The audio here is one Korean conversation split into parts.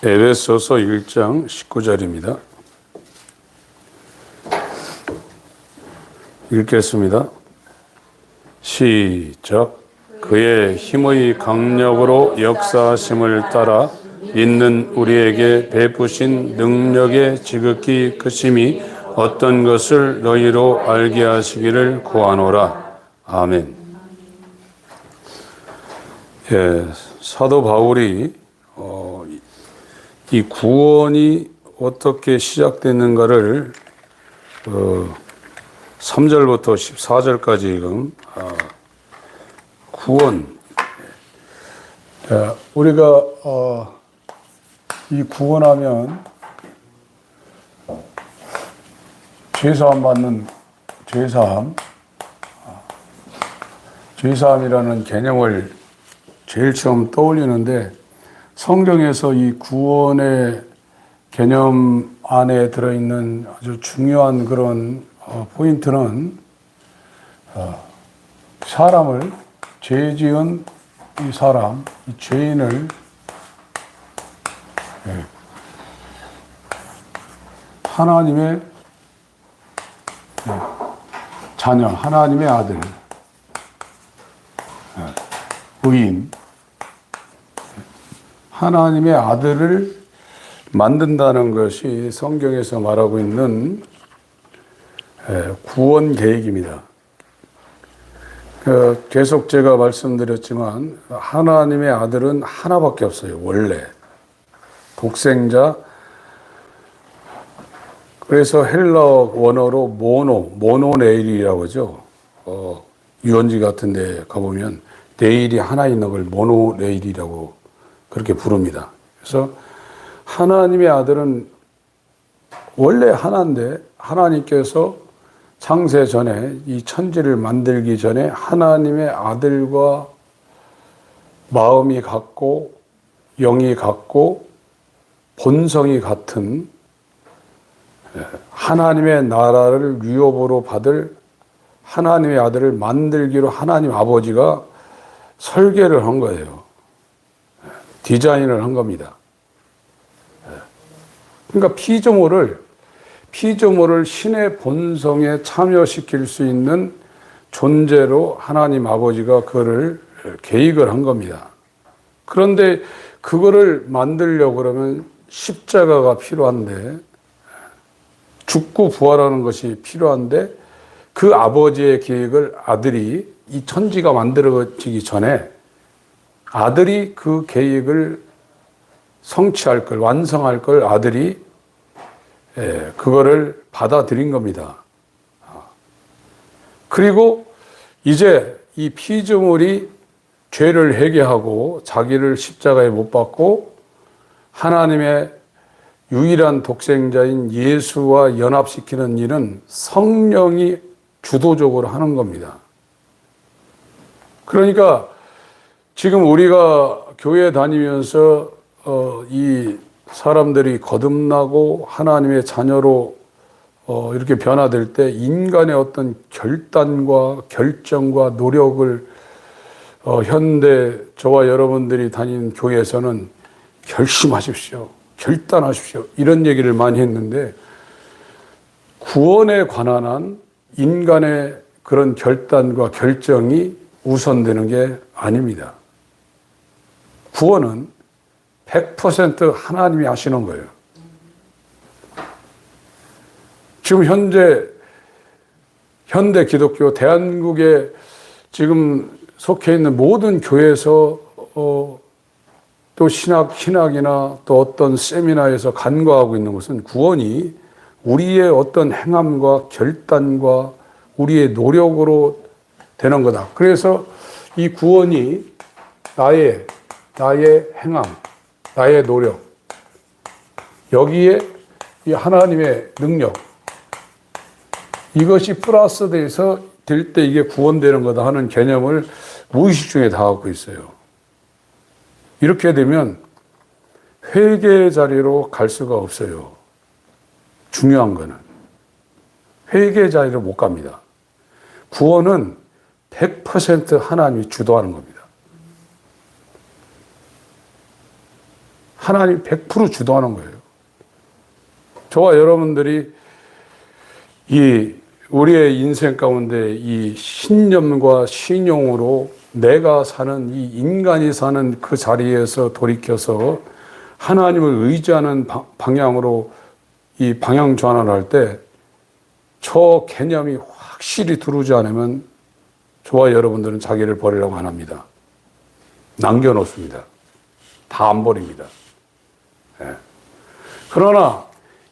에베소서 1장 19절입니다. 읽겠습니다. 시작. 그의 힘의 강력으로 역사하심을 따라 믿는 우리에게 베푸신 능력의 지극히 크심이 어떤 것을 너희로 알게 하시기를 구하노라. 아멘. 사도 바울이 이 구원이 어떻게 시작됐는가를 3절부터 14절까지 지금 구원, 우리가 이 구원하면 죄사함 받는 죄사함이라는 개념을 제일 처음 떠올리는데, 성경에서 이 구원의 개념 안에 들어있는 아주 중요한 그런 포인트는 사람을, 죄 지은 이 사람, 이 죄인을 하나님의 자녀, 하나님의 아들, 의인, 하나님의 아들을 만든다는 것이 성경에서 말하고 있는 구원 계획입니다. 계속 제가 말씀드렸지만 하나님의 아들은 하나밖에 없어요. 원래 독생자. 그래서 헬라어 원어로 모노네일이라고 하죠. 유원지 같은 데 가보면 네일이 하나 있는 걸 모노네일이라고 그렇게 부릅니다. 그래서 하나님의 아들은 원래 하나인데, 하나님께서 창세 전에 이 천지를 만들기 전에 하나님의 아들과 마음이 같고 영이 같고 본성이 같은 하나님의 나라를 유업으로 받을 하나님의 아들을 만들기로 하나님 아버지가 설계를 한 거예요. 디자인을 한 겁니다. 그러니까 피조물을 신의 본성에 참여시킬 수 있는 존재로 하나님 아버지가 그거를 계획을 한 겁니다. 그런데 그거를 만들려고 그러면 십자가가 필요한데, 죽고 부활하는 것이 필요한데, 그 아버지의 계획을 아들이, 이 천지가 만들어지기 전에 아들이 그 계획을 성취할 걸, 완성할 걸 아들이 그거를 받아들인 겁니다. 그리고 이제 이 피조물이 죄를 회개하고 자기를 십자가에 못 박고 하나님의 유일한 독생자인 예수와 연합시키는 일은 성령이 주도적으로 하는 겁니다. 그러니까 지금 우리가 교회 다니면서 이 사람들이 거듭나고 하나님의 자녀로 이렇게 변화될 때 인간의 어떤 결단과 결정과 노력을 현대 저와 여러분들이 다니는 교회에서는 결심하십시오, 결단하십시오, 이런 얘기를 많이 했는데, 구원에 관한 한 인간의 그런 결단과 결정이 우선되는 게 아닙니다. 구원은 100% 하나님이 하시는 거예요. 지금 현대 기독교, 대한민국에 지금 속해 있는 모든 교회에서 또 신학이나 또 어떤 세미나에서 간과하고 있는 것은 나의 우리의 어떤 행함과 결단과 우리의 노력으로 되는 거다. 그래서 이 구원이 나의 행함, 나의 노력, 여기에 이 하나님의 능력, 이것이 플러스 돼서 될 때 이게 구원되는 거다 하는 개념을 무의식 중에 다 갖고 있어요. 이렇게 되면 회개의 자리로 갈 수가 없어요. 중요한 거는 회개의 자리로 못 갑니다. 구원은 100% 하나님이 주도하는 겁니다. 하나님 100% 주도하는 거예요. 저와 여러분들이 우리의 인생 가운데 이 신념과 신용으로 내가 사는 이 인간이 사는 그 자리에서 돌이켜서 하나님을 의지하는 방향으로 이 방향 전환을 할 때 저 개념이 확실히 들어오지 않으면 저와 여러분들은 자기를 버리려고 안 합니다. 남겨놓습니다. 다 안 버립니다. 예. 그러나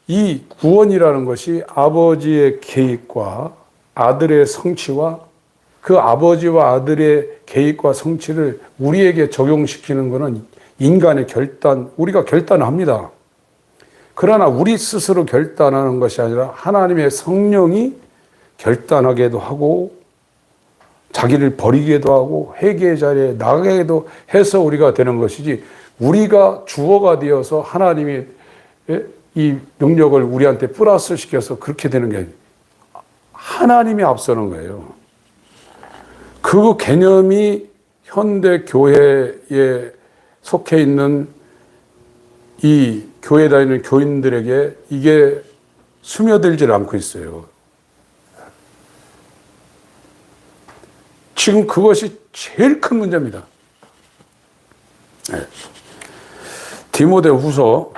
이 구원이라는 것이 아버지의 계획과 아들의 성취와 그 아버지와 아들의 계획과 성취를 우리에게 적용시키는 것은 인간의 결단, 우리가 결단합니다. 그러나 우리 스스로 결단하는 것이 아니라 하나님의 성령이 결단하게도 하고 자기를 버리게도 하고 회개의 자리에 나가게도 해서 우리가 되는 것이지, 우리가 주어가 되어서 하나님이 이 능력을 우리한테 플러스 시켜서 그렇게 되는 게 아니에요. 하나님이 앞서는 거예요. 그 개념이 현대 교회에 속해 있는 이 교회 다니는 교인들에게 이게 스며들질 않고 있어요. 지금 그것이 제일 큰 문제입니다. 네. 디모데후서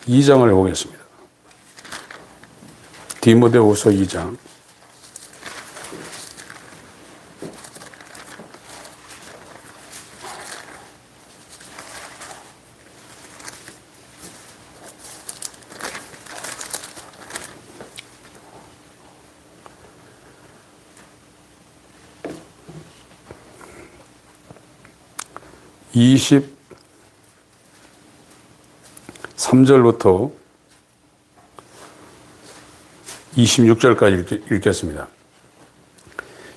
2장을 보겠습니다. 디모데후서 2장. 이 23절부터 26절까지 읽겠습니다.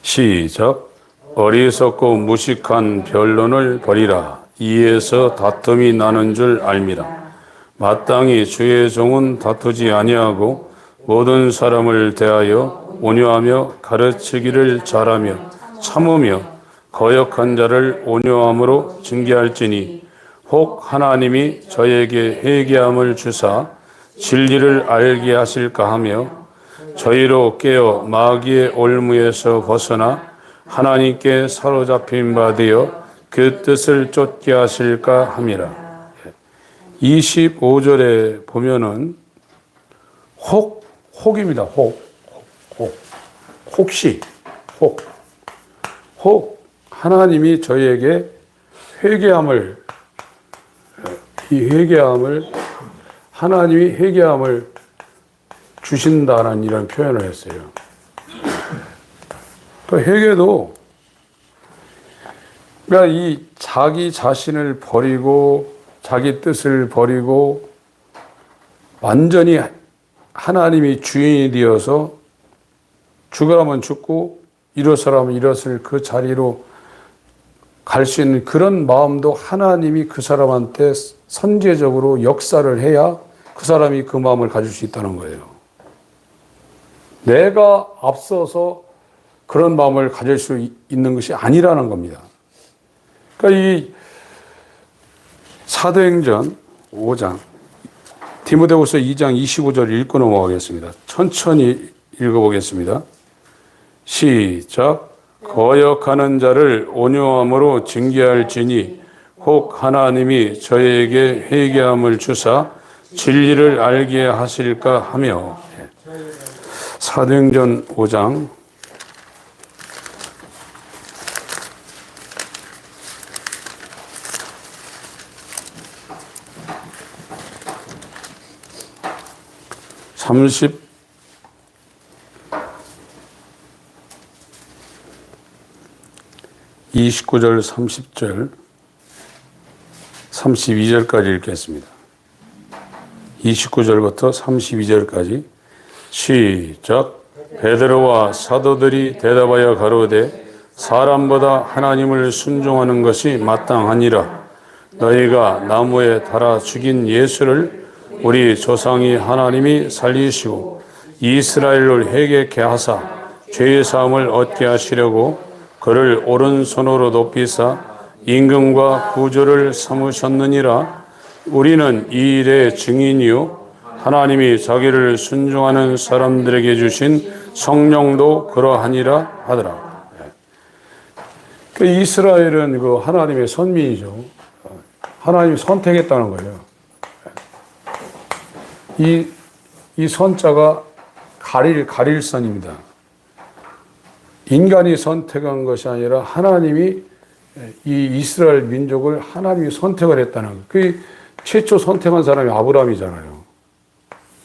시작. 어리석고 무식한 변론을 버리라. 이에서 다툼이 나는 줄 알미라. 마땅히 주의 종은 다투지 아니하고 모든 사람을 대하여 온유하며 가르치기를 잘하며 참으며 거역한 자를 온유함으로 징계할지니 혹 하나님이 저에게 회개함을 주사 진리를 알게 하실까 하며 저희로 깨어 마귀의 올무에서 벗어나 하나님께 사로잡힌 바 되어 그 뜻을 쫓게 하실까 함이라. 25절에 보면은 혹입니다. 혹시 하나님이 저희에게 하나님이 회개함을 주신다는 이런 표현을 했어요. 그 회개도, 그러니까 이 자기 자신을 버리고 자기 뜻을 버리고 완전히 하나님이 주인이 되어서 죽으라면 죽고 일어서라면 일어설 그 자리로 갈 수 있는 그런 마음도 하나님이 그 사람한테 선제적으로 역사를 해야 그 사람이 그 마음을 가질 수 있다는 거예요. 내가 앞서서 그런 마음을 가질 수 있는 것이 아니라는 겁니다. 그러니까 이 사도행전 5장, 디모데후서 2장 25절 읽고 넘어가겠습니다. 천천히 읽어보겠습니다. 시작. 거역하는 자를 온유함으로 징계할지니 혹 하나님이 저에게 회개함을 주사 진리를 알게 하실까 하며. 사도행전 5장 29절, 30절, 32절까지 읽겠습니다. 29절부터 32절까지 시작. 베드로와 사도들이 대답하여 가로되 사람보다 하나님을 순종하는 것이 마땅하니라. 너희가 나무에 달아 죽인 예수를 우리 조상이 하나님이 살리시고 이스라엘을 회개케 하사 죄의 사함을 얻게 하시려고 그를 오른손으로 높이사 임금과 구주를 삼으셨느니라. 우리는 이 일의 증인이요 하나님이 자기를 순종하는 사람들에게 주신 성령도 그러하니라 하더라. 그 이스라엘은 그 하나님의 선민이죠. 하나님이 선택했다는 거예요. 이 선자가 가릴 선입니다. 인간이 선택한 것이 아니라 하나님이 이 이스라엘 민족을 하나님이 선택을 했다는 거예요. 그 최초 선택한 사람이 아브라함이잖아요.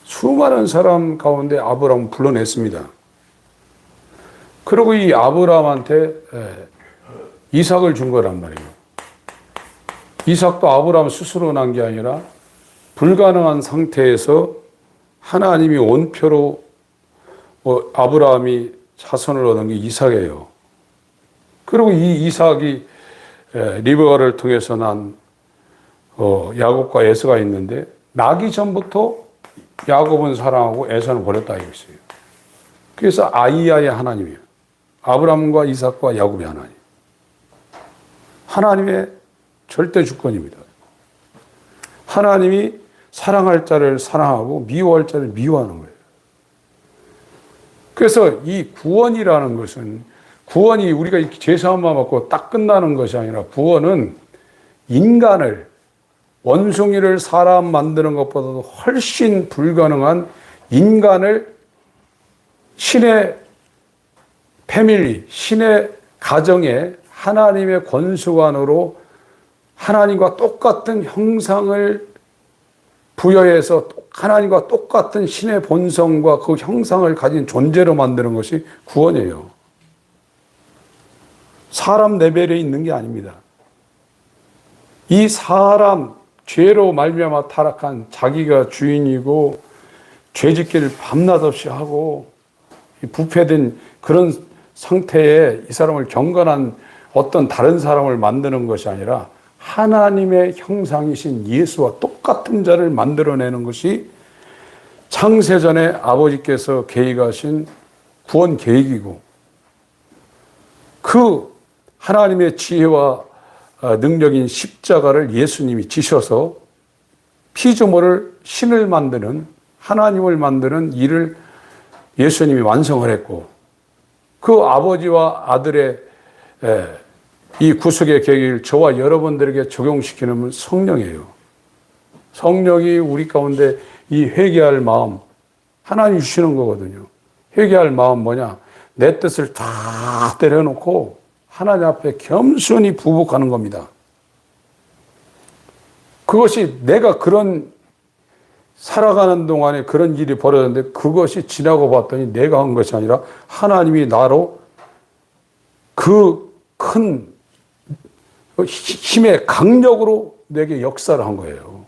수많은 사람 가운데 아브라함을 불러냈습니다. 그리고 이 아브라함한테 이삭을 준 거란 말이에요. 이삭도 아브라함 스스로 난 게 아니라 불가능한 상태에서 하나님이 온표로 아브라함이 자손을 얻은 게 이삭이에요. 그리고 이 이삭이 리브가를 통해서 난 야곱과 에서가 있는데 나기 전부터 야곱은 사랑하고 에서는 버렸다 이거였어요. 그래서 아이야의 하나님이에요. 아브라함과 이삭과 야곱의 하나님. 하나님의 절대 주권입니다. 하나님이 사랑할 자를 사랑하고 미워할 자를 미워하는 거예요. 그래서 이 구원이라는 것은 구원이 우리가 죄사함만 받고 딱 끝나는 것이 아니라 구원은 인간을 원숭이를 사람 만드는 것보다도 훨씬 불가능한 인간을 신의 패밀리, 신의 가정에 하나님의 권수관으로 하나님과 똑같은 형상을 부여해서 하나님과 똑같은 신의 본성과 그 형상을 가진 존재로 만드는 것이 구원이에요. 사람 레벨에 있는 게 아닙니다. 이 사람, 죄로 말미암아 타락한 자기가 주인이고 죄짓기를 밤낮 없이 하고 부패된 그런 상태에 이 사람을 경건한 어떤 다른 사람을 만드는 것이 아니라 하나님의 형상이신 예수와 똑같은 자를 만들어내는 것이 창세전에 아버지께서 계획하신 구원 계획이고 그 하나님의 지혜와 능력인 십자가를 예수님이 지셔서 피조물을 신을 만드는 하나님을 만드는 일을 예수님이 완성을 했고 그 아버지와 아들의 이 구속의 계획을 저와 여러분들에게 적용시키는 성령이에요. 성령이 우리 가운데 이 회개할 마음 하나님 주시는 거거든요. 회개할 마음 뭐냐? 내 뜻을 다 때려놓고 하나님 앞에 겸손히 부복하는 겁니다. 그것이 내가 그런 살아가는 동안에 그런 일이 벌어졌는데 그것이 지나고 봤더니 내가 한 것이 아니라 하나님이 나로 그 큰 힘의 강력으로 내게 역사를 한 거예요.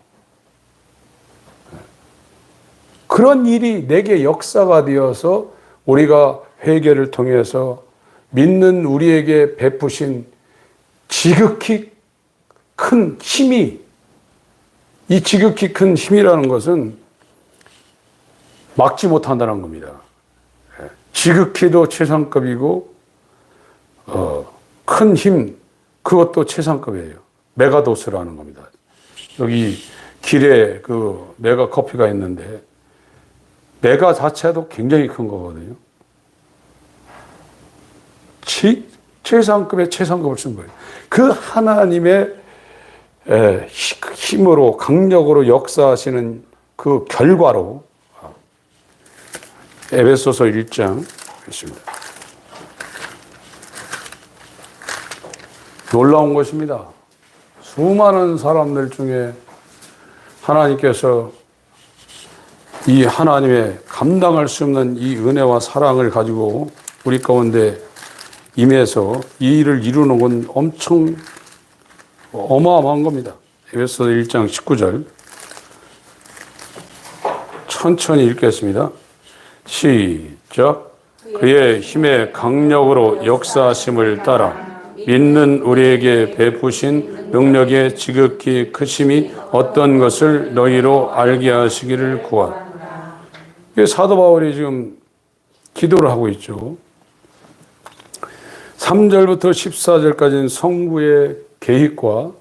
그런 일이 내게 역사가 되어서 우리가 회개를 통해서 믿는 우리에게 베푸신 지극히 큰 힘이 이 지극히 큰 힘이라는 것은 막지 못한다는 겁니다. 지극히도 최상급이고 큰 힘 그것도 최상급이에요. 메가도스라는 겁니다. 여기 길에 그 메가 커피가 있는데 메가 자체도 굉장히 큰 거거든요. 최상급의 최상급을 쓴 거예요. 그 하나님의 힘으로 강력으로 역사하시는 그 결과로 에베소서 1장 있습니다. 놀라운 것입니다. 수많은 사람들 중에 하나님께서 이 하나님의 감당할 수 없는 이 은혜와 사랑을 가지고 우리 가운데 임해서 이 일을 이루는 건 엄청 어마어마한 겁니다. 에베소서 1장 19절 천천히 읽겠습니다. 시작. 그의 힘의 강력으로 역사하심을 따라 믿는 우리에게 베푸신 능력의 지극히 크심이 어떤 것을 너희로 알게 하시기를 구하라. 사도 바울이 지금 기도를 하고 있죠. 3절부터 14절까지는 성부의 계획과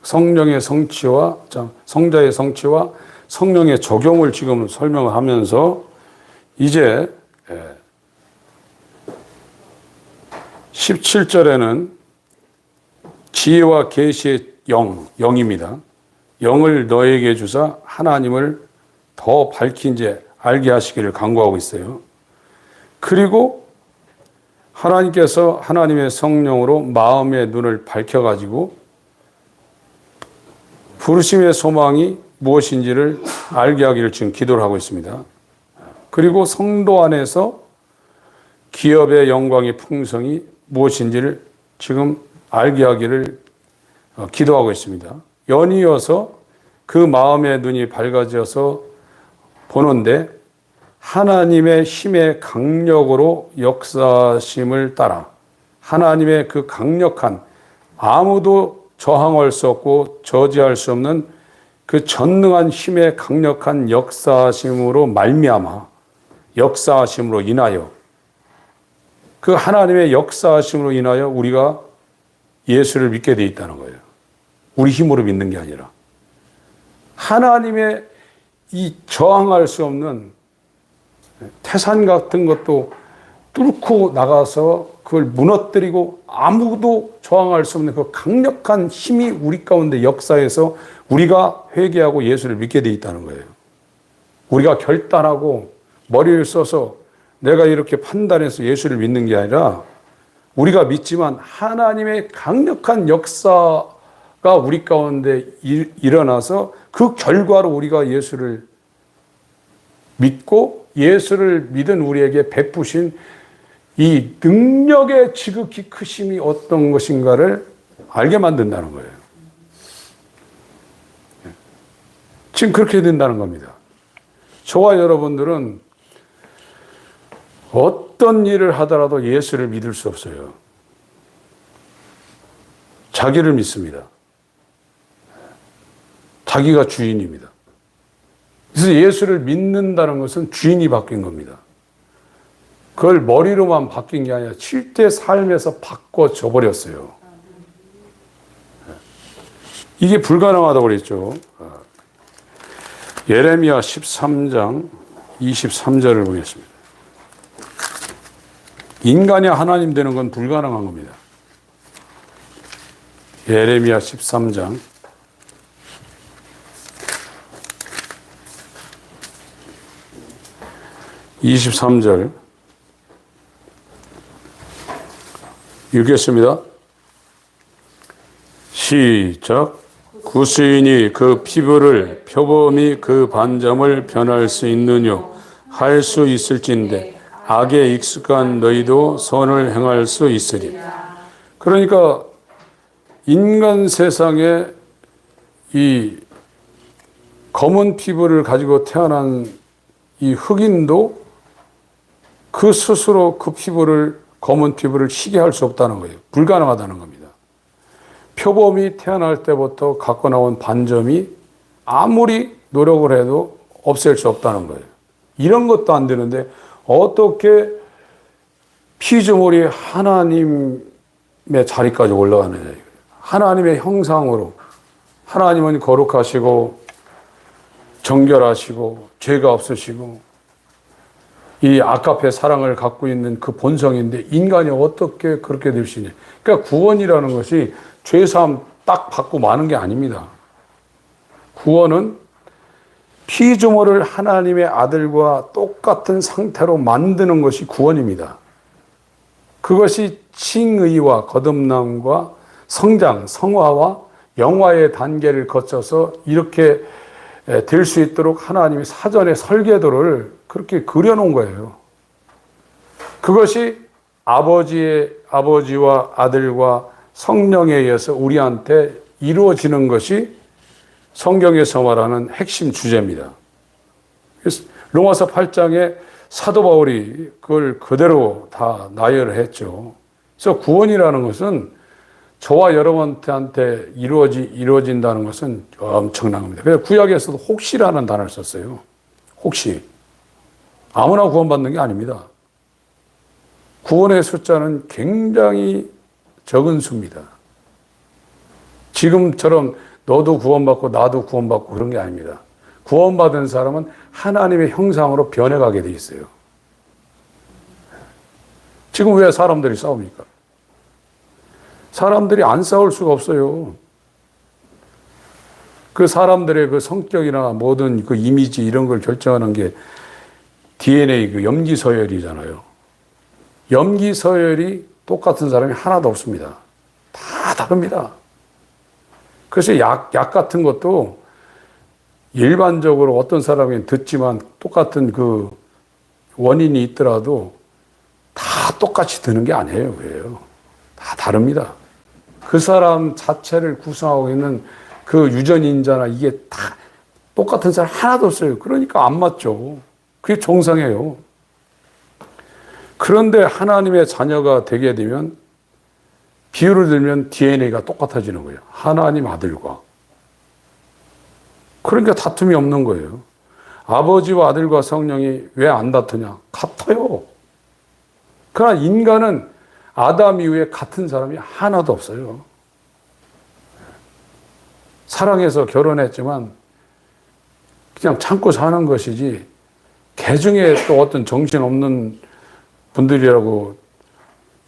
성령의 성취와 성자의 성취와 성령의 적용을 지금 설명을 하면서 이제 17절에는 지혜와 계시의 영입니다. 영을 너에게 주사 하나님을 더 밝힌지 알게 하시기를 간구하고 있어요. 그리고 하나님께서 하나님의 성령으로 마음의 눈을 밝혀가지고 부르심의 소망이 무엇인지를 알게 하기를 지금 기도를 하고 있습니다. 그리고 성도 안에서 기업의 영광의 풍성이 무엇인지를 지금 알게 하기를 기도하고 있습니다. 연이어서 그 마음의 눈이 밝아져서 보는데 하나님의 힘의 강력으로 역사심을 따라 하나님의 그 강력한 아무도 저항할 수 없고 저지할 수 없는 그 전능한 힘의 강력한 역사심으로 말미암아 역사심으로 인하여 그 하나님의 역사심으로 인하여 우리가 예수를 믿게 돼 있다는 거예요. 우리 힘으로 믿는 게 아니라 하나님의 이 저항할 수 없는 태산 같은 것도 뚫고 나가서 그걸 무너뜨리고 아무도 저항할 수 없는 그 강력한 힘이 우리 가운데 역사해서 우리가 회개하고 예수를 믿게 돼 있다는 거예요. 우리가 결단하고 머리를 써서 내가 이렇게 판단해서 예수를 믿는 게 아니라 우리가 믿지만 하나님의 강력한 역사가 우리 가운데 일어나서 그 결과로 우리가 예수를 믿고 예수를 믿은 우리에게 베푸신 이 능력의 지극히 크심이 어떤 것인가를 알게 만든다는 거예요. 지금 그렇게 된다는 겁니다. 저와 여러분들은 어떤 일을 하더라도 예수를 믿을 수 없어요. 자기를 믿습니다. 자기가 주인입니다. 그래서 예수를 믿는다는 것은 주인이 바뀐 겁니다. 그걸 머리로만 바뀐 게 아니라 실제 삶에서 바꿔져 버렸어요. 이게 불가능하다고 그랬죠. 예레미야 13장 23절을 보겠습니다. 인간이 하나님 되는 건 불가능한 겁니다. 예레미야 13장 23절 읽겠습니다. 시작. 구수인이 그 피부를 표범이 그 반점을 변할 수 있느뇨 할 수 있을진데 악에 익숙한 너희도 선을 행할 수 있으리. 그러니까 인간 세상에 이 검은 피부를 가지고 태어난 이 흑인도 그 스스로 그 피부를 검은 피부를 희게 할 수 없다는 거예요. 불가능하다는 겁니다. 표범이 태어날 때부터 갖고 나온 반점이 아무리 노력을 해도 없앨 수 없다는 거예요. 이런 것도 안 되는데 어떻게 피조물이 하나님의 자리까지 올라가느냐. 하나님의 형상으로 하나님은 거룩하시고 정결하시고 죄가 없으시고 이 아까페 사랑을 갖고 있는 그 본성인데 인간이 어떻게 그렇게 될 수 있냐. 그러니까 구원이라는 것이 죄사함 딱 받고 마는 게 아닙니다. 구원은 피조물을 하나님의 아들과 똑같은 상태로 만드는 것이 구원입니다. 그것이 칭의와 거듭남과 성장, 성화와 영화의 단계를 거쳐서 이렇게 될 수 있도록 하나님이 사전에 설계도를 그렇게 그려놓은 거예요. 그것이 아버지와 아들과 성령에 의해서 우리한테 이루어지는 것이 성경에서 말하는 핵심 주제입니다. 그래서 로마서 8장에 사도 바울이 그걸 그대로 다 나열을 했죠. 그래서 구원이라는 것은 저와 여러분한테 이루어진다는 것은 엄청난 겁니다. 그래서 구약에서도 혹시라는 단어를 썼어요. 혹시. 아무나 구원받는 게 아닙니다. 구원의 숫자는 굉장히 적은 수입니다. 지금처럼 너도 구원받고 나도 구원받고 그런 게 아닙니다. 구원받은 사람은 하나님의 형상으로 변해가게 돼 있어요. 지금 왜 사람들이 싸웁니까? 사람들이 안 싸울 수가 없어요. 그 사람들의 그 성격이나 모든 그 이미지 이런 걸 결정하는 게 DNA 그 염기서열이잖아요. 염기서열이 똑같은 사람이 하나도 없습니다. 다 다릅니다. 그래서 약 같은 것도 일반적으로 어떤 사람이 듣지만 똑같은 그 원인이 있더라도 다 똑같이 드는 게 아니에요. 그래요. 다 다릅니다. 그 사람 자체를 구성하고 있는 그 유전인자나 이게 다 똑같은 사람 하나도 없어요. 그러니까 안 맞죠. 그게 정상이에요. 그런데 하나님의 자녀가 되게 되면 비유를 들면 DNA가 똑같아지는 거예요. 하나님 아들과. 그러니까 다툼이 없는 거예요. 아버지와 아들과 성령이 왜 안 다투냐? 같아요. 그러나 인간은 아담 이후에 같은 사람이 하나도 없어요. 사랑해서 결혼했지만 그냥 참고 사는 것이지 개 중에 또 어떤 정신없는 분들이라고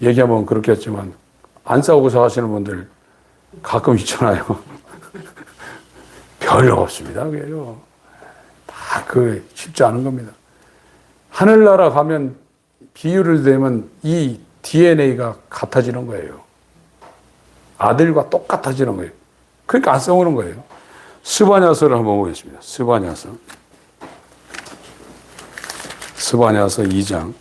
얘기하면 그렇겠지만 안 싸우고 사시는 분들 가끔 있잖아요. 별로 없습니다. 그게요. 다 그 쉽지 않은 겁니다. 하늘나라 가면 비유를 대면 이 DNA가 같아지는 거예요. 아들과 똑같아지는 거예요. 그러니까 안 싸우는 거예요. 스바냐서를 한번 보겠습니다. 스바냐서 2장.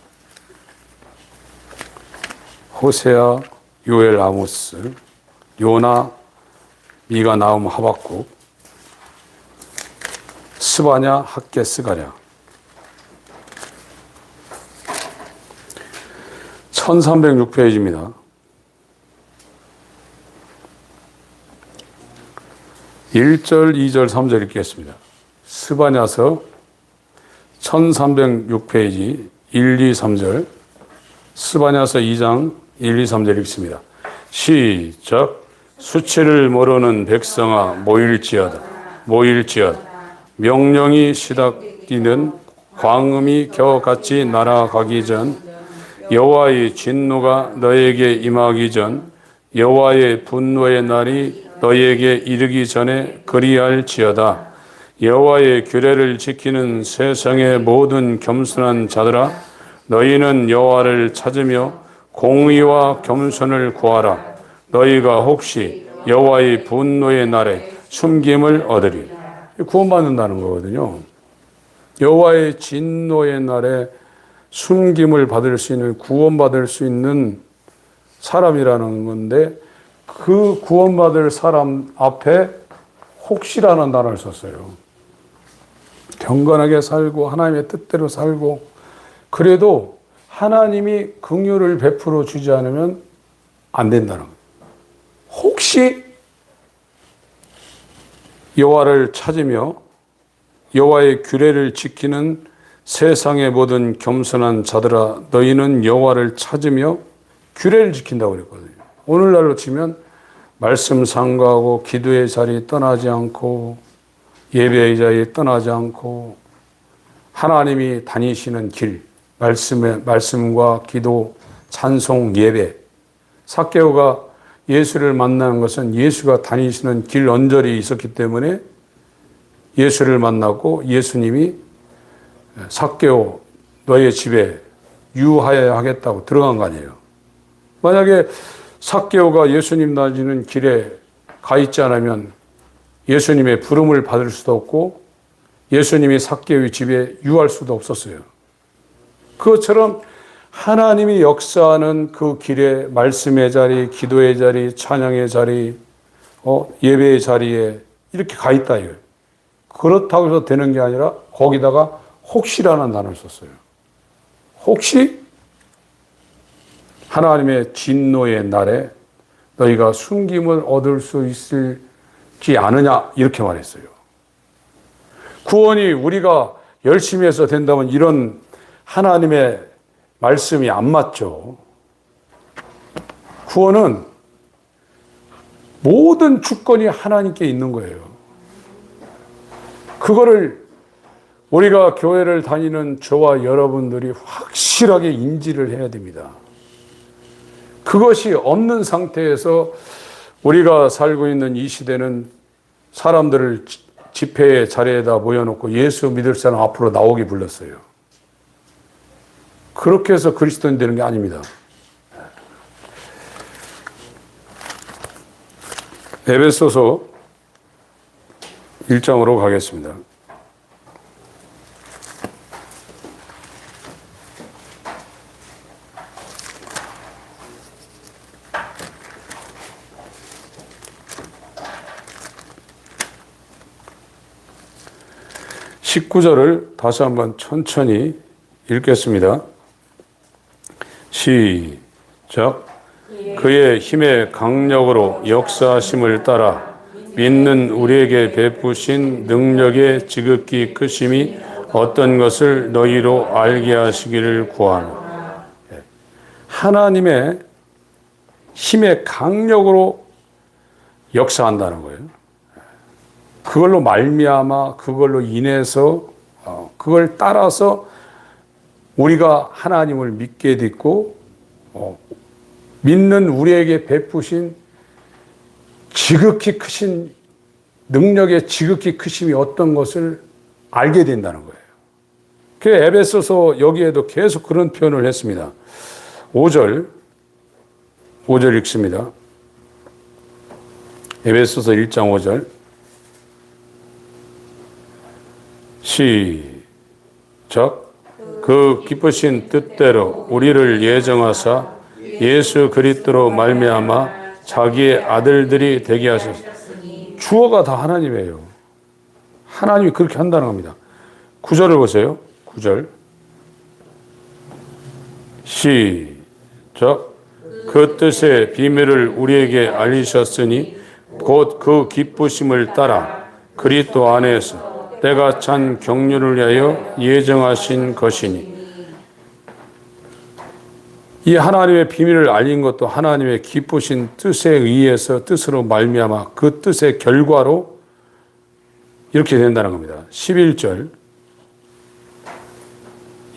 호세아, 요엘, 아모스, 요나, 미가, 나움, 하박국, 스바냐, 학개, 스가랴. 1306페이지입니다. 1절, 2절, 3절 읽겠습니다. 스바냐서 1306페이지 1, 2, 3절. 스바냐서 2장 1, 2, 3절 읽습니다. 시작. 수치를 모르는 백성아 모일지어다. 명령이 시닥이는 광음이 겨같이 날아가기 전 여호와의 진노가 너에게 임하기 전 여호와의 분노의 날이 너에게 이르기 전에 그리할지어다. 여호와의 규례를 지키는 세상의 모든 겸손한 자들아 너희는 여호와를 찾으며 공의와 겸손을 구하라. 너희가 혹시 여호와의 분노의 날에 숨김을 얻으리. 구원받는다는 거거든요. 여호와의 진노의 날에 숨김을 받을 수 있는, 구원받을 수 있는 사람이라는 건데 그 구원받을 사람 앞에 혹시라는 단어를 썼어요. 경건하게 살고 하나님의 뜻대로 살고 그래도 하나님이 긍휼을 베풀어 주지 않으면 안 된다는 거예요. 혹시 여호와를 찾으며 여호와의 규례를 지키는 세상의 모든 겸손한 자들아 너희는 여호와를 찾으며 규례를 지킨다고 그랬거든요. 오늘날로 치면 말씀 상고하고 기도의 자리 떠나지 않고 예배의 자리에 떠나지 않고 하나님이 다니시는 길, 말씀과 기도, 찬송, 예배. 삭개오가 예수를 만나는 것은 예수가 다니시는 길 언저리에 있었기 때문에 예수를 만나고 예수님이 삭개오 너의 집에 유하여야 하겠다고 들어간 거 아니에요. 만약에 삭개오가 예수님 다니는 길에 가 있지 않으면 예수님의 부름을 받을 수도 없고 예수님이 삭개오의 집에 유할 수도 없었어요. 그것처럼 하나님이 역사하는 그 길에 말씀의 자리, 기도의 자리, 찬양의 자리, 예배의 자리에 이렇게 가 있다 이거예요. 그렇다고 해서 되는 게 아니라 거기다가 혹시라는 단어를 썼어요. 혹시 하나님의 진노의 날에 너희가 숨김을 얻을 수 있을지 않으냐 이렇게 말했어요. 구원이 우리가 열심히 해서 된다면 이런 하나님의 말씀이 안 맞죠. 구원은 모든 주권이 하나님께 있는 거예요. 그거를 우리가 교회를 다니는 저와 여러분들이 확실하게 인지를 해야 됩니다. 그것이 없는 상태에서 우리가 살고 있는 이 시대는 사람들을 집회의 자리에다 모여놓고 예수 믿을 사람 앞으로 나오기 불렀어요. 그렇게 해서 그리스도인 되는 게 아닙니다. 에베소서 1장으로 가겠습니다. (19절을) 다시 한번 천천히 읽겠습니다. 시작. 그의 힘의 강력으로 역사하심을 따라 믿는 우리에게 베푸신 능력의 지극히 크심이 어떤 것을 너희로 알게 하시기를 구하노라. 하나님의 힘의 강력으로 역사한다는 거예요. 그걸로 말미암아 그걸로 인해서 그걸 따라서 우리가 하나님을 믿게 됐고 믿는 우리에게 베푸신 지극히 크신 능력의 지극히 크심이 어떤 것을 알게 된다는 거예요. 그 에베소서 여기에도 계속 그런 표현을 했습니다. 5절 읽습니다. 에베소서 1장 5절 시작. 그 기쁘신 뜻대로 우리를 예정하사 예수 그리스도로 말미암아 자기의 아들들이 되게 하셨습니다. 주어가 다 하나님이에요. 하나님이 그렇게 한다는 겁니다. 9절을 보세요. 9절 시작. 그 뜻의 비밀을 우리에게 알리셨으니 곧 그 기쁘심을 따라 그리스도 안에서 때가 찬 경륜을 위하여 예정하신 것이니. 이 하나님의 비밀을 알린 것도 하나님의 기쁘신 뜻에 의해서 뜻으로 말미암아 그 뜻의 결과로 이렇게 된다는 겁니다. 11절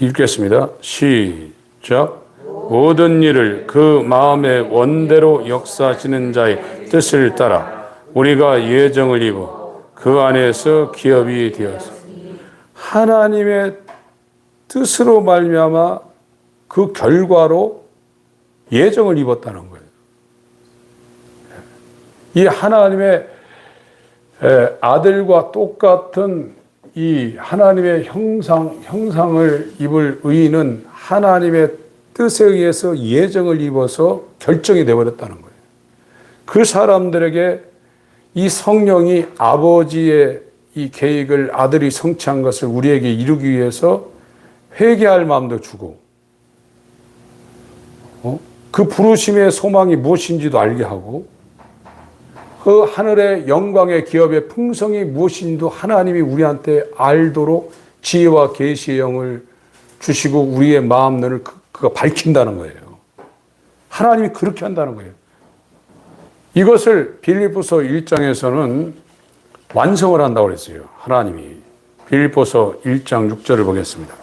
읽겠습니다. 시작. 모든 일을 그 마음의 원대로 역사하시는 자의 뜻을 따라 우리가 예정을 입어 그 안에서 기업이 되어서 하나님의 뜻으로 말미암아 그 결과로 예정을 입었다는 거예요. 이 하나님의 아들과 똑같은 이 하나님의 형상을 입을 의인은 하나님의 뜻에 의해서 예정을 입어서 결정이 되어버렸다는 거예요. 그 사람들에게 이 성령이 아버지의 이 계획을 아들이 성취한 것을 우리에게 이루기 위해서 회개할 마음도 주고 그 부르심의 소망이 무엇인지도 알게 하고 그 하늘의 영광의 기업의 풍성이 무엇인지도 하나님이 우리한테 알도록 지혜와 계시의 영을 주시고 우리의 마음을 그가 밝힌다는 거예요. 하나님이 그렇게 한다는 거예요. 이것을 빌립보서 1장에서는 완성을 한다고 그랬어요. 하나님이. 빌립보서 1장 6절을 보겠습니다.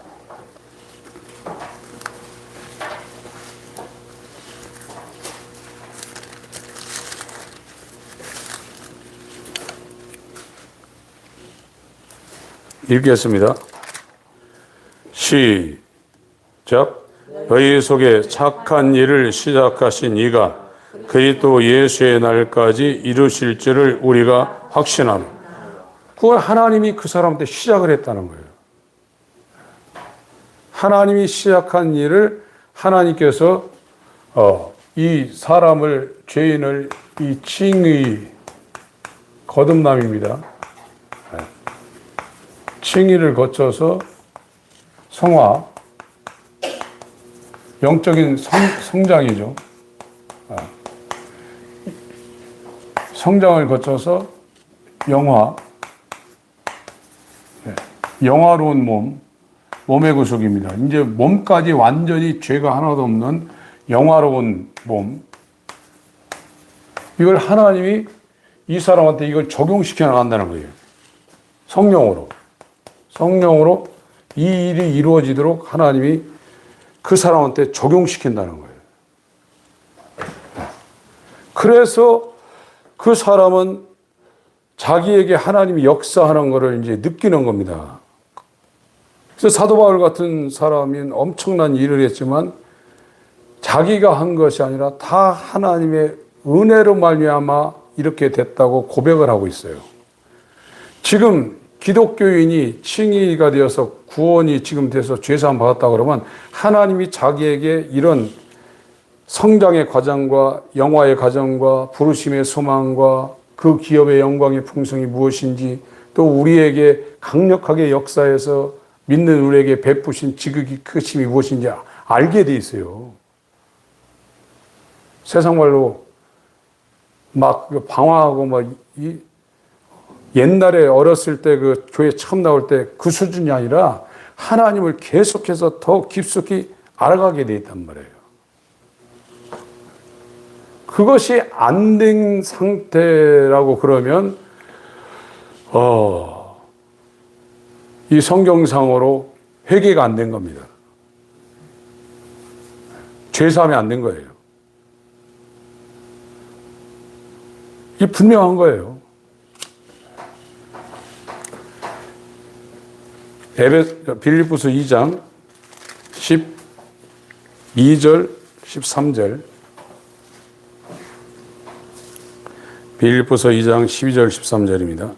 읽겠습니다. 시작. 너희 속에 착한 일을 시작하신 이가 그리스도 예수의 날까지 이루실 줄을 우리가 확신하노. 그걸 하나님이 그 사람한테 시작을 했다는 거예요. 하나님이 시작한 일을 하나님께서 이 사람을 죄인을 이 칭의 거듭남입니다. 칭의를 거쳐서 성화 영적인 성장이죠. 성장을 거쳐서 영화, 영화로운 몸의 구속입니다. 이제 몸까지 완전히 죄가 하나도 없는 영화로운 몸. 이걸 하나님이 이 사람한테 이걸 적용시켜 나간다는 거예요. 성령으로. 성령으로 이 일이 이루어지도록 하나님이 그 사람한테 적용시킨다는 거예요. 그래서 그 사람은 자기에게 하나님이 역사하는 것을 이제 느끼는 겁니다. 그래서 사도 바울 같은 사람이 엄청난 일을 했지만 자기가 한 것이 아니라 다 하나님의 은혜로 말미암아 이렇게 됐다고 고백을 하고 있어요. 지금 기독교인이 칭의가 되어서 구원이 지금 돼서 죄사함 받았다 그러면 하나님이 자기에게 이런 성장의 과정과 영화의 과정과 부르심의 소망과 그 기업의 영광의 풍성이 무엇인지 또 우리에게 강력하게 역사해서 믿는 우리에게 베푸신 지극히 크심이 무엇인지 알게 돼 있어요. 세상 말로 막 방황하고 막 옛날에 어렸을 때 그 교회 처음 나올 때 그 수준이 아니라 하나님을 계속해서 더 깊숙이 알아가게 돼 있단 말이에요. 그것이 안 된 상태라고 그러면 이 성경상으로 회개가 안 된 겁니다. 죄사함이 안 된 거예요. 이 분명한 거예요. 빌립보서 2장 12절 13절 빌립보서 2장 12절 13절입니다.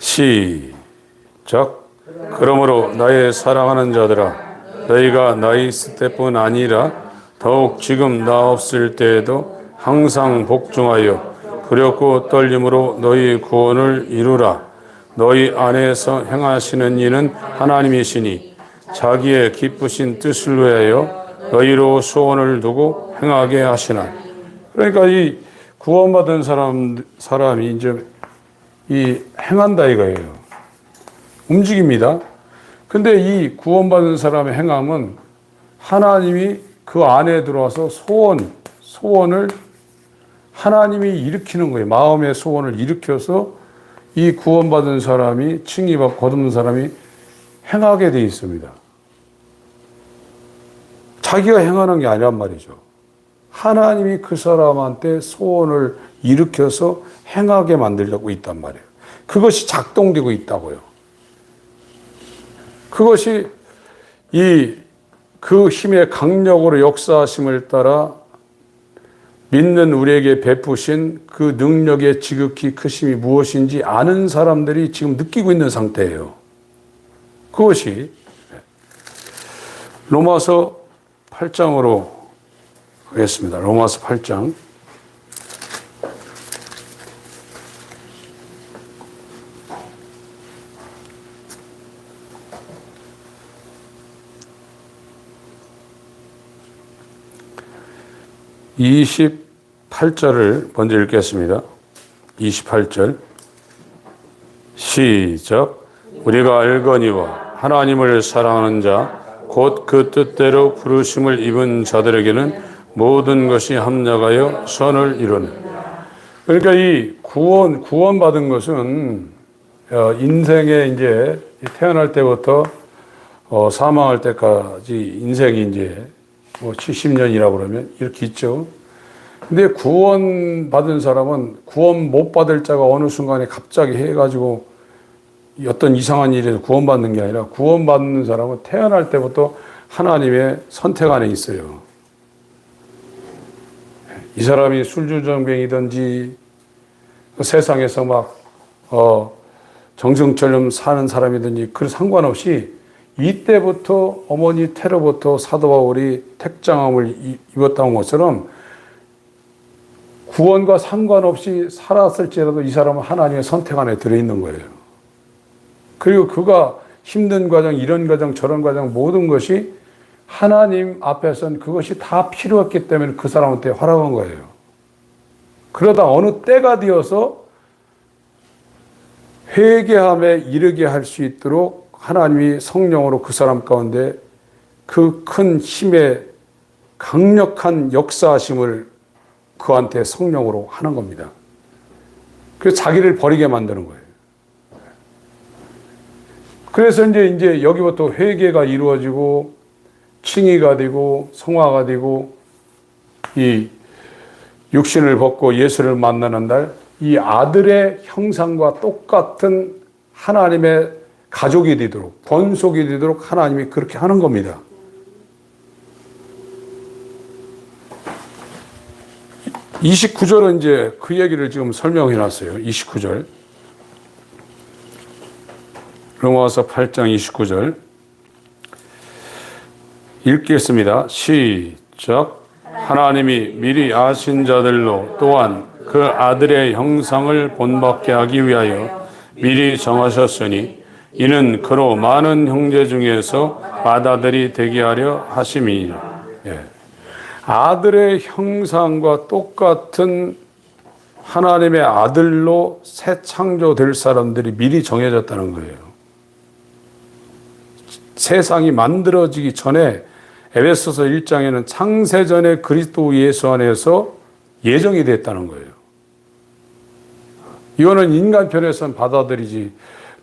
시작. 그러므로 나의 사랑하는 자들아 너희가 나 있을 때뿐 아니라 더욱 지금 나 없을 때에도 항상 복종하여 두렵고 떨림으로 너희 구원을 이루라. 너희 안에서 행하시는 이는 하나님이시니 자기의 기쁘신 뜻을 위하여 너희로 소원을 두고 행하게 하시나. 그러니까 이 구원받은 사람이 이제 이 행한다 이거예요. 움직입니다. 근데 이 구원받은 사람의 행함은 하나님이 그 안에 들어와서 소원을 하나님이 일으키는 거예요. 마음의 소원을 일으켜서 이 구원받은 사람이 칭의받고 거듭난 사람이 행하게 되어 있습니다. 자기가 행하는 게 아니란 말이죠. 하나님이 그 사람한테 소원을 일으켜서 행하게 만들려고 있단 말이에요. 그것이 작동되고 있다고요. 그것이 그 힘의 강력으로 역사하심을 따라 믿는 우리에게 베푸신 그 능력의 지극히 크심이 무엇인지 아는 사람들이 지금 느끼고 있는 상태예요. 그것이 로마서 8장으로 가겠습니다. 로마서 8장. (28절을) 먼저 읽겠습니다. 28절 시작. 우리가 알거니와 하나님을 사랑하는 자 곧 그 뜻대로 부르심을 입은 자들에게는 모든 것이 합력하여 선을 이루는. 그러니까 이 구원받은 것은 인생에 이제 태어날 때부터 사망할 때까지 인생이 이제 뭐 70년이라고 그러면 이렇게 있죠. 근데 구원받은 사람은 구원 못 받을 자가 어느 순간에 갑자기 해가지고 어떤 이상한 일에서 구원받는 게 아니라 구원받는 사람은 태어날 때부터 하나님의 선택 안에 있어요. 이 사람이 술주정뱅이든지 세상에서 막 정승처럼 사는 사람이든지 그 상관없이 이때부터 어머니 태로부터 사도 바울이 택장함을 입었다는 것처럼 구원과 상관없이 살았을지라도 이 사람은 하나님의 선택 안에 들어있는 거예요. 그리고 그가 힘든 과정, 이런 과정, 저런 과정 모든 것이 하나님 앞에서는 그것이 다 필요했기 때문에 그 사람한테 허락한 거예요. 그러다 어느 때가 되어서 회개함에 이르게 할 수 있도록 하나님이 성령으로 그 사람 가운데 그 큰 힘의 강력한 역사하심을 그한테 성령으로 하는 겁니다. 그래서 자기를 버리게 만드는 거예요. 그래서 이제 여기부터 회개가 이루어지고 칭의가 되고 성화가 되고 이 육신을 벗고 예수를 만나는 날, 이 아들의 형상과 똑같은 하나님의 가족이 되도록, 권속이 되도록 하나님이 그렇게 하는 겁니다. 29절은 이제 그 얘기를 지금 설명해 놨어요. 29절. 로마서 8장 29절. 읽겠습니다. 시작. 하나님이 미리 아신 자들로 또한 그 아들의 형상을 본받게 하기 위하여 미리 정하셨으니 이는 그로 많은 형제 중에서 맏아들이 되게 하려 하심이니라. 예. 아들의 형상과 똑같은 하나님의 아들로 새 창조될 사람들이 미리 정해졌다는 거예요. 세상이 만들어지기 전에 에베소서 1장에는 창세전에 그리스도 예수 안에서 예정이 됐다는 거예요. 이거는 인간 편에서는 받아들이지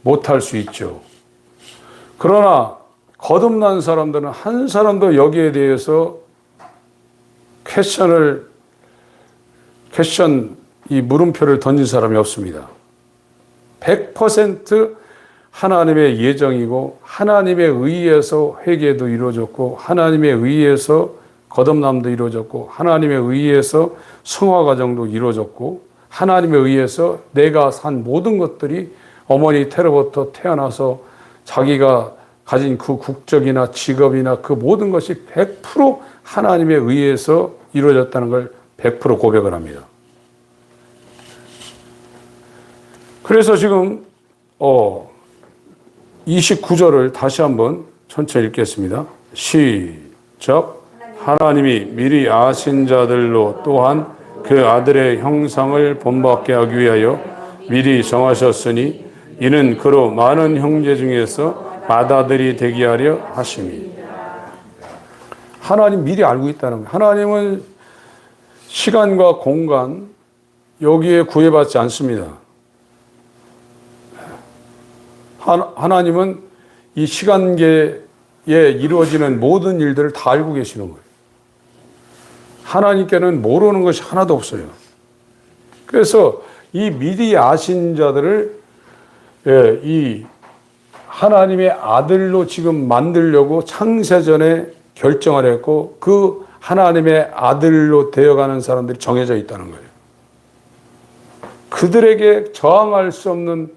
못할 수 있죠. 그러나 거듭난 사람들은 한 사람도 여기에 대해서 이 물음표를 던진 사람이 없습니다. 100% 하나님의 예정이고 하나님에 의해서 회개도 이루어졌고 하나님에 의해서 거듭남도 이루어졌고 하나님에 의해서 성화 과정도 이루어졌고 하나님에 의해서 내가 산 모든 것들이 어머니 태로부터 태어나서 자기가 가진 그 국적이나 직업이나 그 모든 것이 100% 하나님에 의해서 이루어졌다는 걸 100% 고백을 합니다. 그래서 지금 29절을 다시 한번 천천히 읽겠습니다. 시작. 하나님이 미리 아신 자들로 또한 그 아들의 형상을 본받게 하기 위하여 미리 정하셨으니 이는 그로 많은 형제 중에서 맏아들이 되게 하려 하심이. 하나님 미리 알고 있다는 거예요. 하나님은 시간과 공간 여기에 구애받지 않습니다. 하나님은 이 시간계에 이루어지는 모든 일들을 다 알고 계시는 거예요. 하나님께는 모르는 것이 하나도 없어요. 그래서 이 미리 아신 자들을 이 하나님의 아들로 지금 만들려고 창세전에 결정을 했고 그 하나님의 아들로 되어가는 사람들이 정해져 있다는 거예요. 그들에게 저항할 수 없는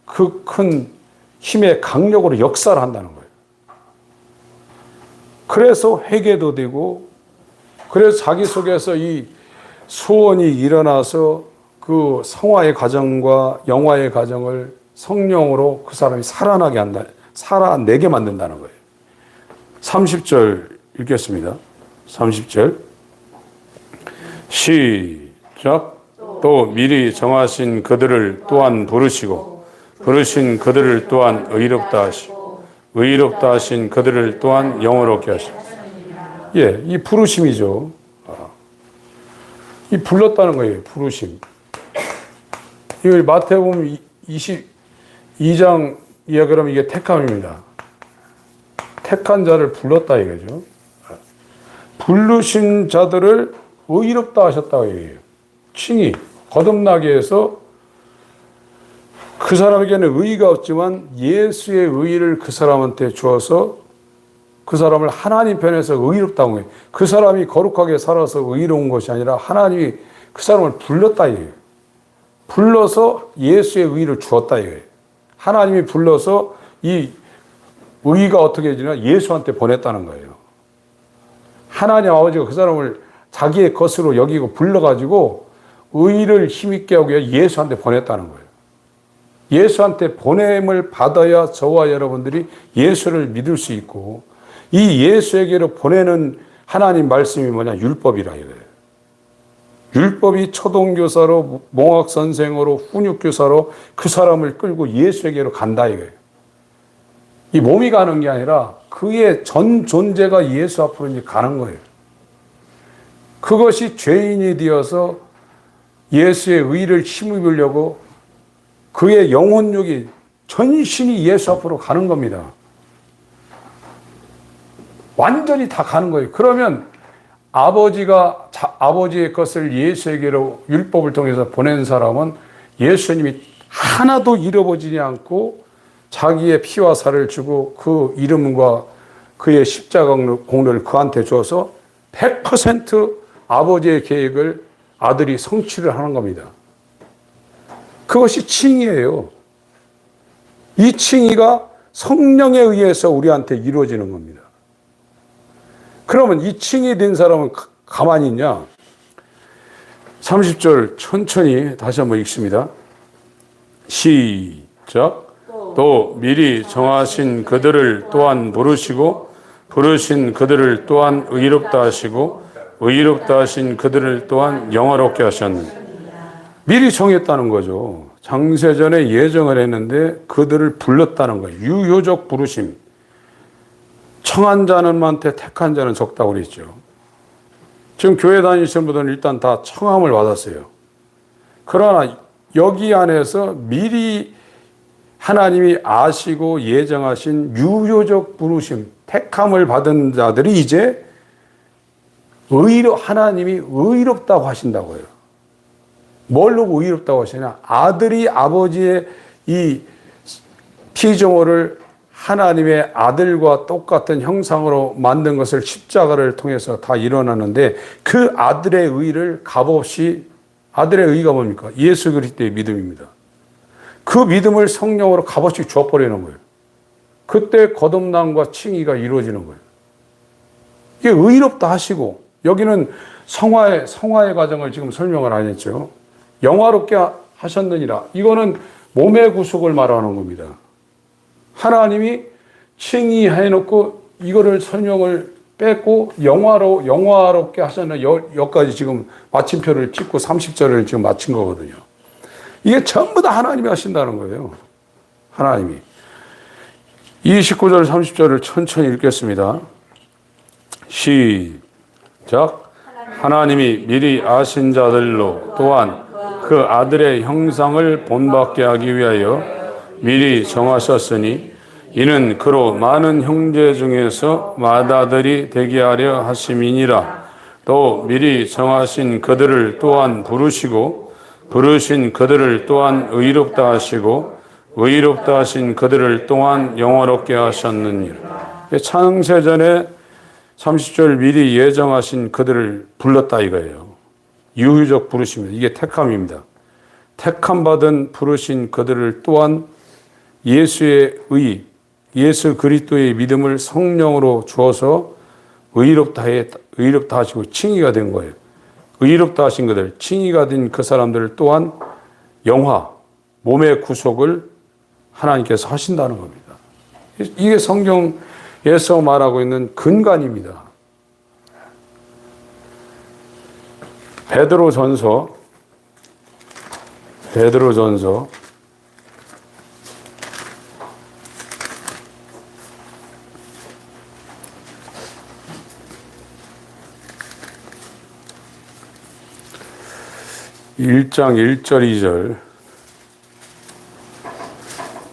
그 큰 힘의 강력으로 역사를 한다는 거예요. 그래서 회개도 되고 그래서 자기 속에서 이 소원이 일어나서 그 성화의 과정과 영화의 과정을 성령으로 그 사람이 살아나게 한다, 살아내게 만든다는 거예요. 30절 읽겠습니다. 30절. 시작. 또 미리 정하신 그들을 또한 부르시고 부르신 그들을 또한 의롭다 하시고 의롭다 하신 그들을 또한 영원롭게 하시고. 예, 이 부르심이죠. 이 불렀다는 거예요. 부르심. 이걸 마태복음 22장 이야기하면 이게 택함입니다. 택한 자를 불렀다 이거죠. 부르신 자들을 의롭다 하셨다고 얘기해요. 칭의, 거듭나게 해서 그 사람에게는 의의가 없지만 예수의 의의를 그 사람한테 주어서 그 사람을 하나님 편에서 의롭다고 해요. 그 사람이 거룩하게 살아서 의로운 것이 아니라 하나님이 그 사람을 불렀다 이거예요. 불러서 예수의 의의를 주었다 이거예요. 하나님이 불러서 이 의의가 어떻게 되냐 예수한테 보냈다는 거예요. 하나님 아버지가 그 사람을 자기의 것으로 여기고 불러가지고 의의를 힘있게 하기 위해 예수한테 보냈다는 거예요. 예수한테 보냄을 받아야 저와 여러분들이 예수를 믿을 수 있고 이 예수에게로 보내는 하나님 말씀이 뭐냐 율법이라 이거예요. 율법이 초등교사로 몽학선생으로 훈육교사로 그 사람을 끌고 예수에게로 간다 이거예요. 이 몸이 가는 게 아니라 그의 전 존재가 예수 앞으로 이제 가는 거예요. 그것이 죄인이 되어서 예수의 의를 힘입으려고 그의 영혼력이 전신이 예수 앞으로 가는 겁니다. 완전히 다 가는 거예요. 그러면 아버지의 것을 예수에게로 율법을 통해서 보낸 사람은 예수님이 하나도 잃어버리지 않고 자기의 피와 살을 주고 그 이름과 그의 십자가 공로를 그한테 줘서 100% 아버지의 계획을 아들이 성취를 하는 겁니다. 그것이 칭의예요. 이 칭의가 성령에 의해서 우리한테 이루어지는 겁니다. 그러면 이 칭의 된 사람은 가만히 있냐? 30절 천천히 다시 한번 읽습니다. 시작. 또 미리 정하신 그들을 또한 부르시고 부르신 그들을 또한 의롭다 하시고 의롭다 하신 그들을 또한 영화롭게 하셨느니. 미리 정했다는 거죠. 장세전에 예정을 했는데 그들을 불렀다는 거예요. 유효적 부르심. 청한 자는 많되 택한 자는 적다고 그랬죠. 지금 교회 다니시는 분들은 일단 다 청함을 받았어요. 그러나 여기 안에서 미리 하나님이 아시고 예정하신 유효적 부르심, 택함을 받은 자들이 이제 하나님이 의롭다고 하신다고요. 뭘로 의롭다고 하시냐? 아들이 아버지의 이 피조물을 하나님의 아들과 똑같은 형상으로 만든 것을 십자가를 통해서 다 일어나는데 그 아들의 의를 값없이, 아들의 의가 뭡니까? 예수 그리스도의 믿음입니다. 그 믿음을 성령으로 값없이 주어버리는 거예요. 그때 거듭남과 칭의가 이루어지는 거예요. 이게 의롭다 하시고, 여기는 성화의 과정을 지금 설명을 안 했죠. 영화롭게 하셨느니라. 이거는 몸의 구속을 말하는 겁니다. 하나님이 칭의해놓고 이거를 설명을 뺐고 영화롭게 하셨는 여기까지 지금 마침표를 찍고 30절을 지금 마친 거거든요. 이게 전부 다 하나님이 하신다는 거예요. 하나님이. 29절 30절을 천천히 읽겠습니다. 시작. 하나님이 미리 아신 자들로 또한 그 아들의 형상을 본받게 하기 위하여 미리 정하셨으니 이는 그로 많은 형제 중에서 맏아들이 되게 하려 하심이니라. 또 미리 정하신 그들을 또한 부르시고 부르신 그들을 또한 의롭다 하시고 의롭다 하신 그들을 또한 영화롭게 하셨느니라. 창세전에 30절 미리 예정하신 그들을 불렀다 이거예요. 유효적 부르심입니다. 이게 택함입니다. 택함 받은 부르신 그들을 또한 예수의 의, 예수 그리스도의 믿음을 성령으로 주어서 의롭다 하시고 칭의가 된 거예요. 의롭다 하신 그들, 칭의가 된 그 사람들 또한 몸의 구속을 하나님께서 하신다는 겁니다. 이게 성경에서 말하고 있는 근간입니다. 베드로전서 1장 1절 2절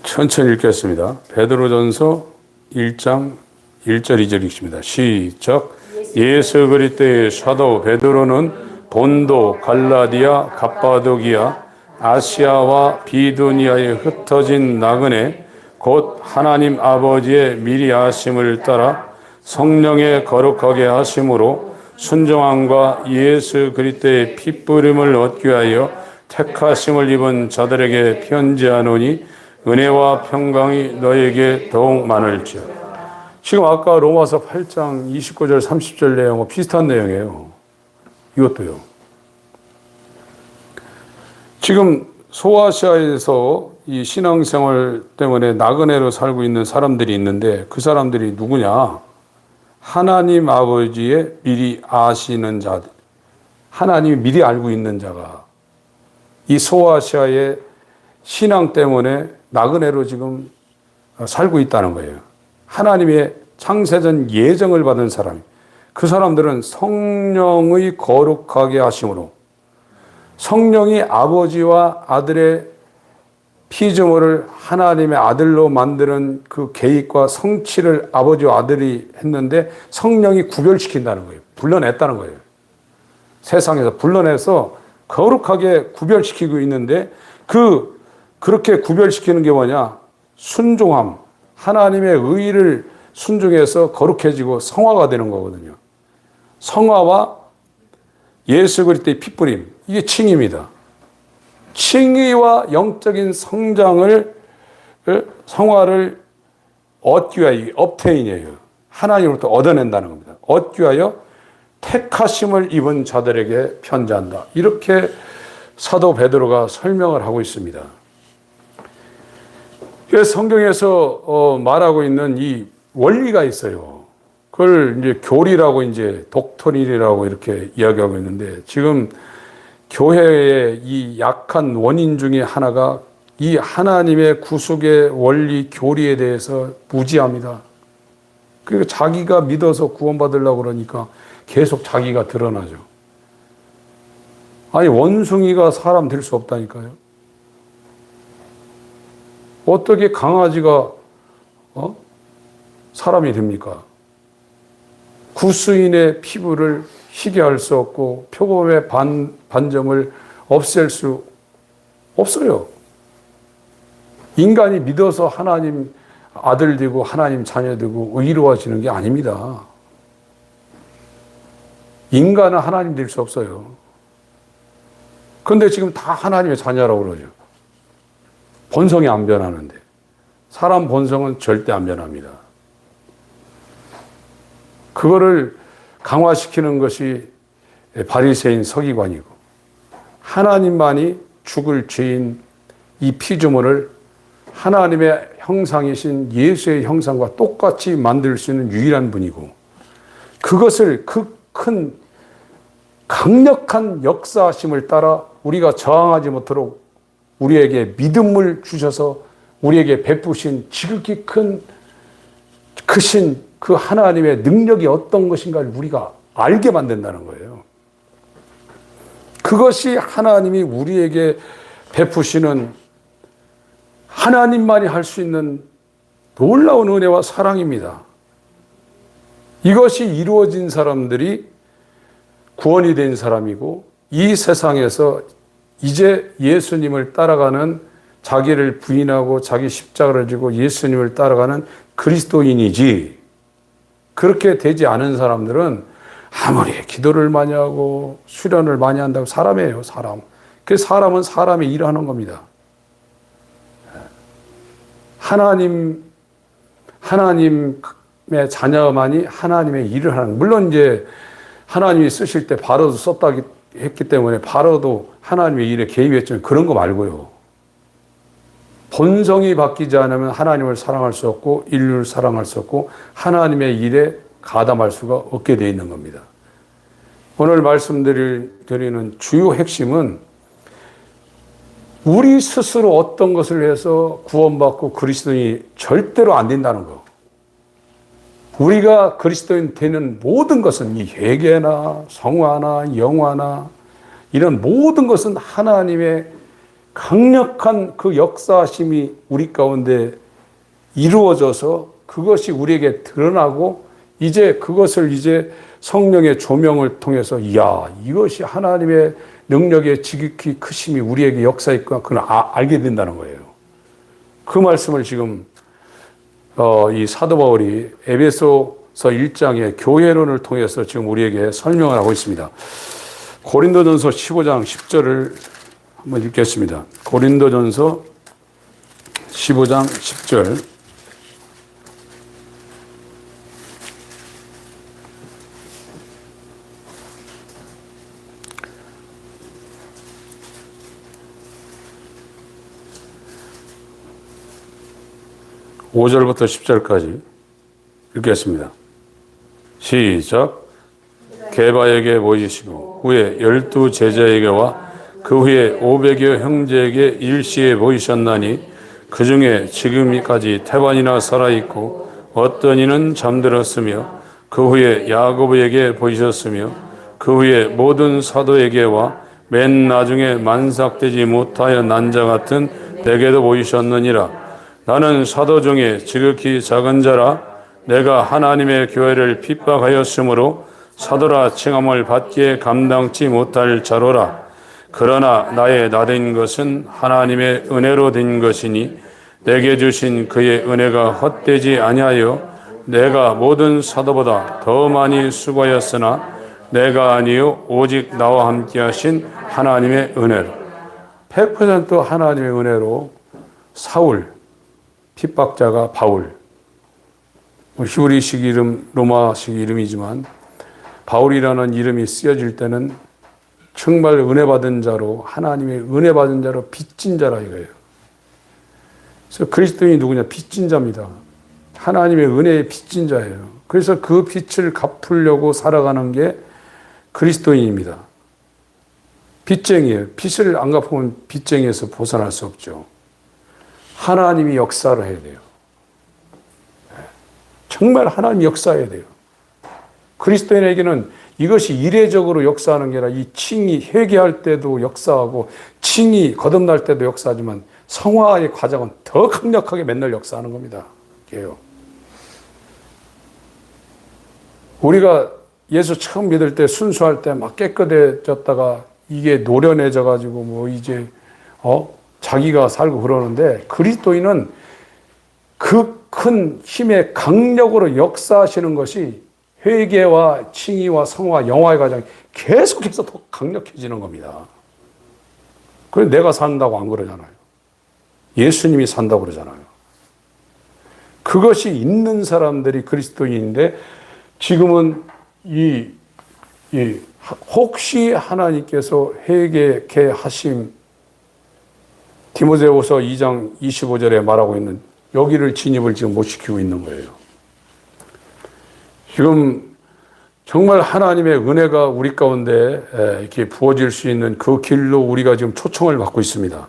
천천히 읽겠습니다. 베드로전서 1장 1절 2절 읽습니다. 시작. 예수 그리스도의 사도 베드로는 본도, 갈라디아, 갑바도기아, 아시아와 비두니아에 흩어진 나그네 곧 하나님 아버지의 미리 아심을 따라 성령의 거룩하게 하심으로 순종함과 예수 그리스도의 핏부림을 얻기 위하여 택하심을 입은 자들에게 편지하노니 은혜와 평강이 너에게 더욱 많을지어다. 지금 아까 로마서 8장 29절 30절 내용과 비슷한 내용이에요. 이것도요. 지금 소아시아에서 이 신앙생활 때문에 나그네로 살고 있는 사람들이 있는데 그 사람들이 누구냐? 하나님 아버지의 미리 아시는 자들, 하나님이 미리 알고 있는 자가 이 소아시아의 신앙 때문에 나그네로 지금 살고 있다는 거예요. 하나님의 창세전 예정을 받은 사람, 그 사람들은 성령의 거룩하게 하심으로 성령이 아버지와 아들의 피조물을 하나님의 아들로 만드는 그 계획과 성취를 아버지와 아들이 했는데 성령이 구별시킨다는 거예요. 불러냈다는 거예요. 세상에서 불러내서 거룩하게 구별시키고 있는데 그렇게 구별시키는 게 뭐냐? 순종함. 하나님의 의를 순종해서 거룩해지고 성화가 되는 거거든요. 성화와 예수 그리스도의 핏부림. 이게 칭의입니다. 칭의와 영적인 성장을 성화를 얻기 위하여 obtain이에요. 하나님으로부터 얻어낸다는 겁니다. 얻기 위하여 택하심을 입은 자들에게 편지한다. 이렇게 사도 베드로가 설명을 하고 있습니다. 그래서 성경에서 말하고 있는 이 원리가 있어요. 그걸 이제 교리라고 이제 독토린이라고 이렇게 이야기하고 있는데 지금 교회의 이 약한 원인 중에 하나가 이 하나님의 구속의 원리 교리에 대해서 무지합니다. 그러니까 자기가 믿어서 구원받으려고 그러니까 계속 자기가 드러나죠. 아니 원숭이가 사람 될 수 없다니까요. 어떻게 강아지가 사람이 됩니까? 구스인의 피부를 희게 할 수 없고 표범의 반점을 없앨 수 없어요. 인간이 믿어서 하나님 아들 되고 하나님 자녀 되고 의로워지는 게 아닙니다. 인간은 하나님 될 수 없어요. 그런데 지금 다 하나님의 자녀라고 그러죠. 본성이 안 변하는데 사람 본성은 절대 안 변합니다. 그거를 강화시키는 것이 바리새인 서기관이고 하나님만이 죽을 죄인 이 피조물을 하나님의 형상이신 예수의 형상과 똑같이 만들 수 있는 유일한 분이고 그것을 그 큰 강력한 역사하심을 따라 우리가 저항하지 못하도록 우리에게 믿음을 주셔서 우리에게 베푸신 지극히 크신 그 하나님의 능력이 어떤 것인가를 우리가 알게 만든다는 거예요. 그것이 하나님이 우리에게 베푸시는 하나님만이 할 수 있는 놀라운 은혜와 사랑입니다. 이것이 이루어진 사람들이 구원이 된 사람이고 이 세상에서 이제 예수님을 따라가는 자기를 부인하고 자기 십자가를 지고 예수님을 따라가는 그리스도인이지 그렇게 되지 않은 사람들은 아무리 기도를 많이 하고 수련을 많이 한다고 사람이에요. 사람. 그 사람은 사람의 일을 하는 겁니다. 하나님의 자녀만이 하나님의 일을 하는. 물론 이제 하나님이 쓰실 때 바로도 썼다 했기 때문에 바로도 하나님의 일에 개입했지만 그런 거 말고요. 본성이 바뀌지 않으면 하나님을 사랑할 수 없고 인류를 사랑할 수 없고 하나님의 일에 가담할 수가 없게 되어 있는 겁니다. 오늘 말씀드리는 주요 핵심은 우리 스스로 어떤 것을 해서 구원받고 그리스도인이 절대로 안 된다는 거. 우리가 그리스도인 되는 모든 것은 이 회개나 성화나 영화나 이런 모든 것은 하나님의 강력한 그 역사심이 우리 가운데 이루어져서 그것이 우리에게 드러나고 이제 그것을 이제 성령의 조명을 통해서 이야 이것이 하나님의 능력의 지극히 크심이 우리에게 역사있구나 그걸 알게 된다는 거예요. 그 말씀을 지금 이 사도 바울이 에베소서 1장의 교회론을 통해서 지금 우리에게 설명을 하고 있습니다. 고린도전서 15장 10절을 한번 읽겠습니다. 고린도전서 15장 10절. (5절부터) (10절까지) 읽겠습니다. 시작. 게바에게 보이시고 후에 12 제자에게와 그 후에 500여 형제에게 일시에 보이셨나니 그 중에 지금까지 태반이나 살아있고 어떤 이는 잠들었으며 그 후에 야고보에게 보이셨으며 그 후에 모든 사도에게와 맨 나중에 만삭되지 못하여 난 자 같은 내게도 보이셨느니라. 나는 사도 중에 지극히 작은 자라. 내가 하나님의 교회를 핍박하였으므로 사도라 칭함을 받기에 감당치 못할 자로라. 그러나 나의 나된 것은 하나님의 은혜로 된 것이니 내게 주신 그의 은혜가 헛되지 아니하여 내가 모든 사도보다 더 많이 수고하였으나 내가 아니요 오직 나와 함께 하신 하나님의 은혜로 100% 하나님의 은혜로 사울, 핍박자가 바울, 히브리식 이름, 로마식 이름이지만 바울이라는 이름이 쓰여질 때는 정말 은혜 받은 자로 하나님의 은혜 받은 자로 빚진 자라 이거예요. 그래서 그리스도인이 누구냐? 빚진 자입니다. 하나님의 은혜의 빚진 자예요. 그래서 그 빚을 갚으려고 살아가는 게 그리스도인입니다. 빚쟁이에요. 빚을 안 갚으면 빚쟁이에서 벗어날 수 없죠. 하나님이 역사를 해야 돼요. 정말 하나님 역사해야 돼요. 그리스도인에게는 이것이 이례적으로 역사하는 게 아니라 이 칭이 회개할 때도 역사하고 칭이 거듭날 때도 역사하지만 성화의 과정은 더 강력하게 맨날 역사하는 겁니다. 이게요. 우리가 예수 처음 믿을 때 순수할 때 막 깨끗해졌다가 이게 노련해져 가지고 뭐 이제 자기가 살고 그러는데 그리스도인은 그 큰 힘의 강력으로 역사하시는 것이 회개와 칭의와 성화, 영화의 과정이 계속해서 더 강력해지는 겁니다. 그래서 내가 산다고 안 그러잖아요. 예수님이 산다고 그러잖아요. 그것이 있는 사람들이 그리스도인인데 지금은 혹시 하나님께서 회개케 하심 디모데후서 2장 25절에 말하고 있는 여기를 진입을 지금 못 시키고 있는 거예요. 지금 정말 하나님의 은혜가 우리 가운데 이렇게 부어질 수 있는 그 길로 우리가 지금 초청을 받고 있습니다.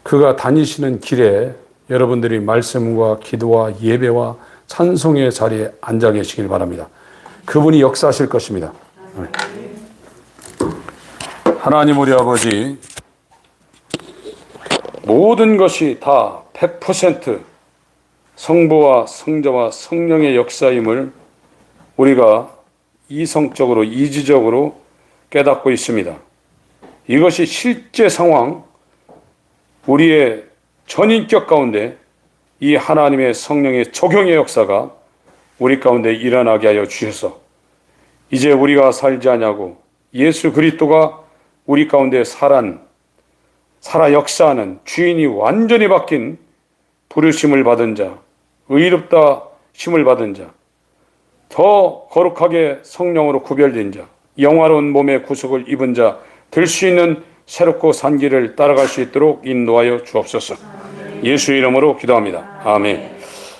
그가 다니시는 길에 여러분들이 말씀과 기도와 예배와 찬송의 자리에 앉아 계시길 바랍니다. 그분이 역사하실 것입니다. 하나님 우리 아버지, 모든 것이 다 100% 성부와 성자와 성령의 역사임을 우리가 이성적으로 이지적으로 깨닫고 있습니다. 이것이 실제 상황, 우리의 전인격 가운데 이 하나님의 성령의 적용의 역사가 우리 가운데 일어나게 하여 주셔서 이제 우리가 살지 않냐고 예수 그리스도가 우리 가운데 살아 역사하는 주인이 완전히 바뀐 부르심을 받은 자, 의롭다 심을 받은 자, 더 거룩하게 성령으로 구별된 자, 영화로운 몸의 구속을 입은 자 될 수 있는 새롭고 산 길을 따라갈 수 있도록 인도하여 주옵소서. 예수 이름으로 기도합니다. 아멘.